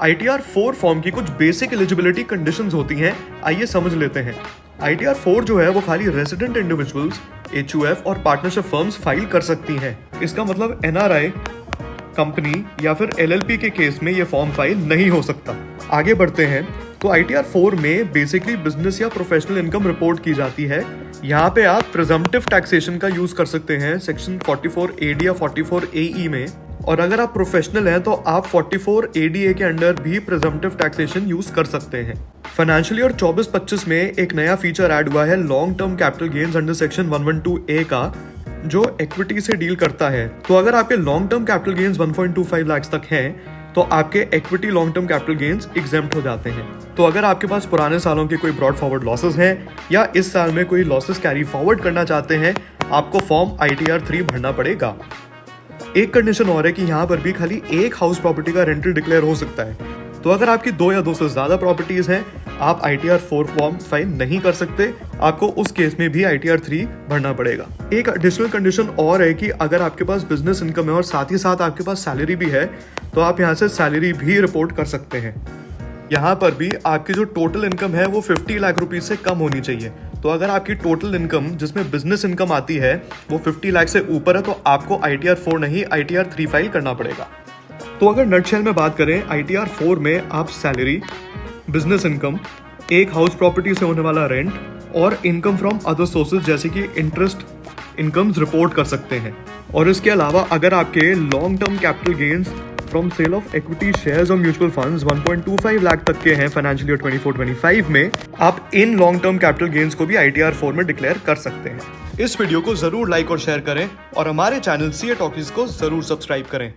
ITR 4 form की कुछ basic eligibility conditions होती हैं, आइए समझ लेते हैं। ITR 4 जो है वो खाली रेजिडेंट इंडिविजुअल्स, HUF और पार्टनरशिप फर्म्स फाइल कर सकती हैं। इसका मतलब NRI, कंपनी या फिर LLP के केस में ये फॉर्म फाइल नहीं हो सकता। आगे बढ़ते हैं तो ITR 4 में बेसिकली बिजनेस या प्रोफेशनल इनकम रिपोर्ट की जाती है। यहाँ पे आप प्रिजम्पटिव टैक्सेशन का यूज कर सकते हैं सेक्शन 44 AD या 44 AE में, और अगर आप प्रोफेशनल हैं तो आप 44 ADA के अंडर भी प्रिजम्पटिव टैक्सेशन यूज कर सकते हैं। फाइनेंशियल ईयर 24-25 में एक नया फीचर ऐड हुआ है long term capital gains under section 112A का, जो इक्विटी से डील करता है। तो अगर आपके long term capital gains 1.25 lakh तक हैं तो आपके equity long term capital gains exempt हो जाते हैं। तो अगर आपके पास पुराने सालों के कोई ब्रॉड फॉरवर्ड लॉसेस हैं या इस साल में कोई लॉसेस कैरी फॉरवर्ड करना चाहते हैं, आपको फॉर्म ITR 3 भरना पड़ेगा। एक कंडीशन और है कि यहाँ पर भी खाली एक हाउस प्रॉपर्टी का रेंटल डिक्लेयर हो सकता है। तो अगर आपकी 2 या 2 से ज्यादा प्रॉपर्टीज हैं, आप ITR 4 फॉर्म फाइल नहीं कर सकते। आपको उस केस में भी ITR 3 भरना पड़ेगा। एक एडिशनल कंडीशन और है कि अगर आपके पास बिजनेस इनकम है और साथ ही साथ आपके पास सैलरी भी है, तो आप यहाँ से सैलरी भी रिपोर्ट कर सकते हैं। यहाँ पर भी आपकी जो टोटल इनकम है वो 50 लाख रुपीज से कम होनी चाहिए। तो अगर आपकी टोटल इनकम जिसमें बिजनेस इनकम आती है वो 50 लाख से ऊपर है, तो आपको ITR 4 नहीं ITR 3 फाइल करना पड़ेगा। तो अगर नटशेल में बात करें, ITR 4 में आप सैलरी, बिजनेस इनकम, एक हाउस प्रॉपर्टी से होने वाला रेंट और इनकम फ्रॉम अदर सोर्सेज जैसे कि इंटरेस्ट इनकम्स रिपोर्ट कर सकते हैं। और इसके अलावा अगर आपके long term capital gains from sale of equity shares और म्यूचुअल फंड्स 1.25 लाख तक के हैं फाइनेंशियल ईयर 24-25 में, आप इन लॉन्ग टर्म कैपिटल गेन्स को भी ITR 4 में डिक्लेयर कर सकते हैं। इस वीडियो को जरूर लाइक और शेयर करें और हमारे चैनल CA टॉकीज को जरूर सब्सक्राइब करें।